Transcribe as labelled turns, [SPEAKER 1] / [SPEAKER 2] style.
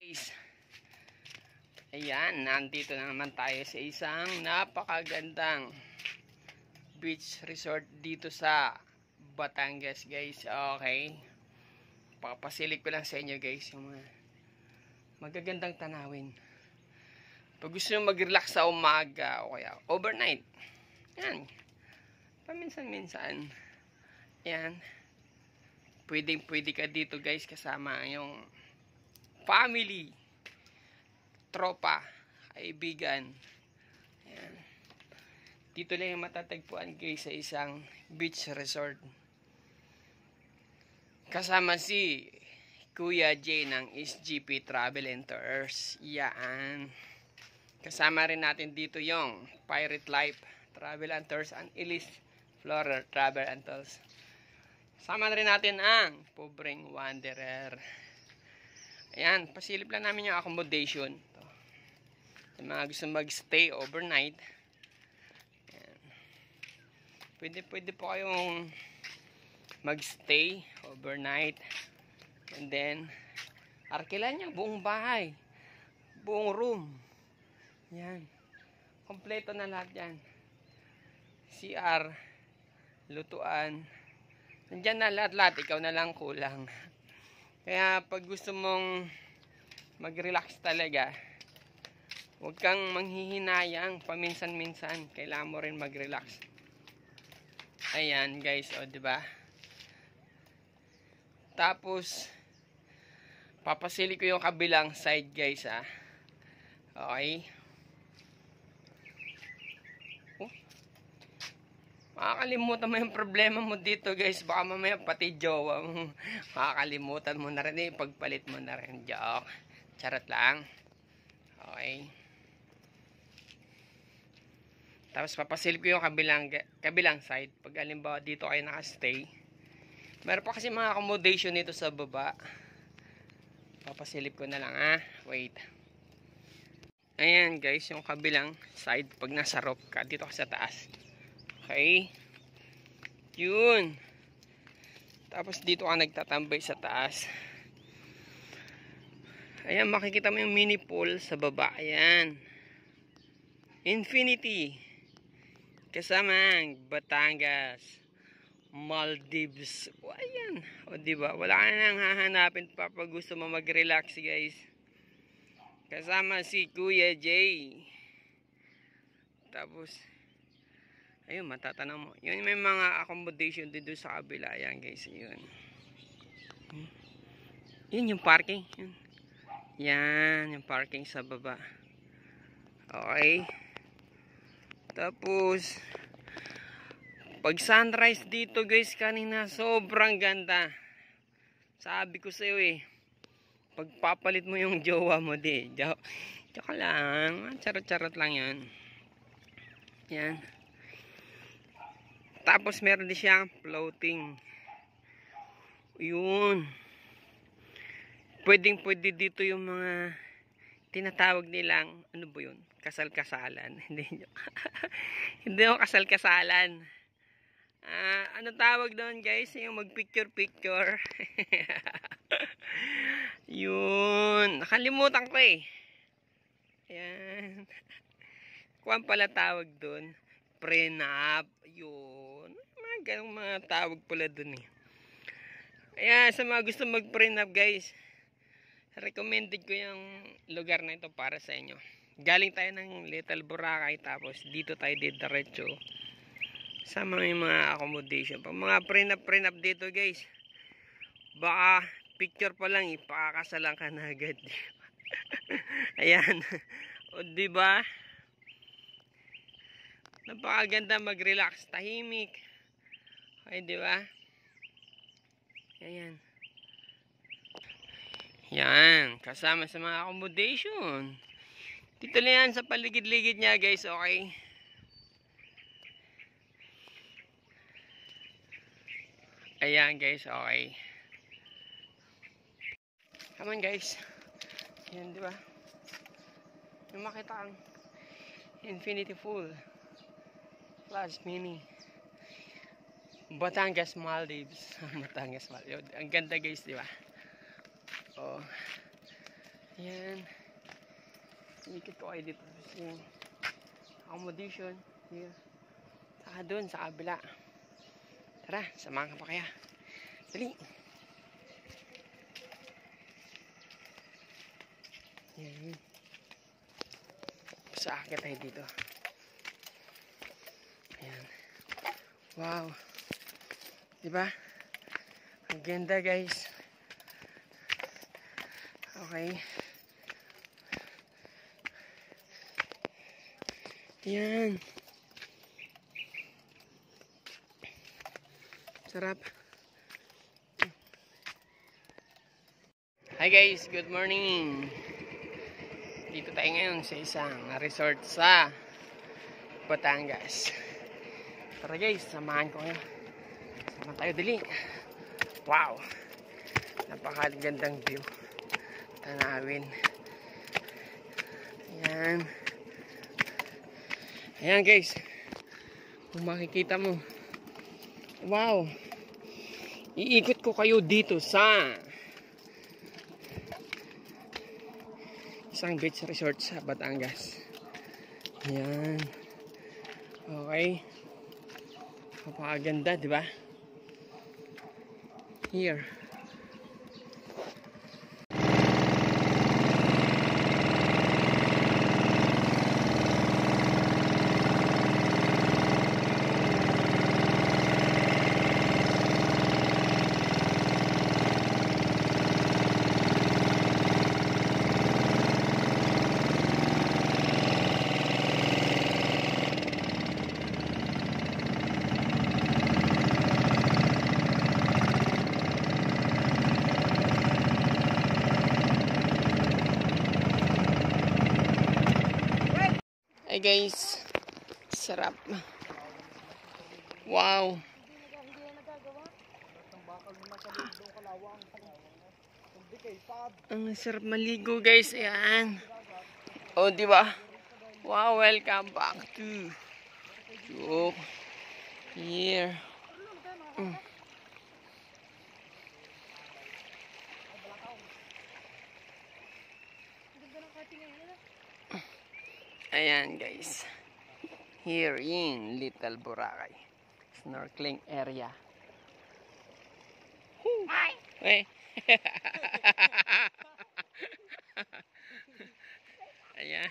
[SPEAKER 1] Guys, ayan, nandito na naman tayo sa isang napakagandang beach resort dito sa Batangas, guys. Okay, papasilip ko lang sa inyo, guys, yung mga magagandang tanawin pag gusto nyo mag-relax sa umaga o kaya overnight. Yan, paminsan-minsan, yan, pwede ka dito, guys, kasama yung family, tropa, kaibigan. Ayan. Dito lang yung matatagpuan, guys, sa isang beach resort. Kasama si Kuya J ng SGP Travel and Tours. Yan. Kasama rin natin dito yung Pirate Life Travel and Tours and Elise Florer Travel and Tours. Kasama rin natin ang Pobreng Wanderer. Ayan, pasilip lang namin yung accommodation. Ito. Sa mga gusto mag-stay overnight. Ayan. Pwede po kayong mag-stay overnight. And then, arkilan niya buong bahay. Buong room. Ayan. Kompleto na lahat yan. CR, lutuan. Nandyan na lahat-lahat. Ikaw na lang kulang. Kaya pag gusto mong mag-relax talaga, huwag kang manghihinayang paminsan-minsan. Kailangan mo rin mag-relax. Ayan, guys, o diba? Tapos papasili ko yung kabilang side, guys, ha. Okay? Makakalimutan mo yung problema mo dito, guys. Baka mamaya pati jowa mo makakalimutan mo na rin, pagpalit mo na rin. Joke. Charot lang. Okay. Tapos papasilip ko yung kabilang side. Pag halimbawa dito kayo nakastay, meron pa kasi mga accommodation nito sa baba. Papasilip ko na lang, ha. Wait. Ayan, guys, yung kabilang side. Pag nasa roof ka, dito ka sa taas. Okay. Yun. Tapos dito ka nagtatambay sa taas. Ayan, makikita mo yung mini pool sa baba. Ayan. Infinity. Kasama ang Batangas. Maldives. O, ayan. O, diba? Wala ka nang hahanapin pa pag gusto mo mag-relax, guys. Kasama si Kuya J. Tapos ayun, matatanaw mo. Yun, may mga accommodation dito sa kabila. Ayan, guys. Yun. Yun yung parking. Yun. Yan, yung parking sa baba. Okay. Tapos, pag sunrise dito, guys, kanina, sobrang ganda. Sabi ko sa'yo, pagpapalit mo yung jowa mo, Joke lang. Charot-charot lang yan. Yan. Tapos meron din siyang floating. Yun. Pwede dito yung mga tinatawag nilang, ano ba yun? Kasal-kasalan. Hindi yung kasal-kasalan. Ano tawag doon, guys? Yung mag-picture-picture. Yun. Nakalimutan ko Ayan. Kuwan pala tawag doon. Prenup. Yun. Mga ganong mga tawag pala dun Ayan, sa mga gusto mag-prenup, guys, recommended ko yung lugar na ito para sa inyo. Galing tayo ng Little Boracay, tapos dito tayo diretso sa mga accommodation. Pag mga prenup dito, guys, baka picture pa lang, ipakakasalan ka na agad. Ayan. O, diba? Napakaganda mag-relax, tahimik. Okay, di ba? Ayan. Yan, kasama sa mga accommodation. Dito lang yan sa paligid-ligid niya, guys, okay? Ayan, guys, okay. Come on, guys. Ayan, di ba? Yung makita ang infinity pool. Plus mini Batangas Maldives. Batangas Maldives. Ang ganda, guys, di ba? Oh. Yan. Ikit ko kayo dito. Yung accommodation. Here. Saka dun, sa kabila. Tara, samahan ka pa kaya. Dali. Yan. Sa akit tayo dito. Ayan. Wow. Diba? Ang ganda guys. Okay. Yan. Sarap. Hi guys, good morning. Dito tayo ngayon sa isang resort sa Batangas. Tara guys, samahan ko kayo. Sama tayo dali. Wow. Napakagandang view. Tanawin. Ayan. Ayan guys. Kung makikita mo. Wow. Iikot ko kayo dito sa isang beach resort sa Batangas. Ayan. Okay. Napakaganda, di ba? Here. Hey guys, sarap. Wow. Ang sarap maligo guys, ayan. Oh, di ba? Wow, welcome back to here. Ayan guys, here in Little Boracay snorkeling area. Hey. Ayan.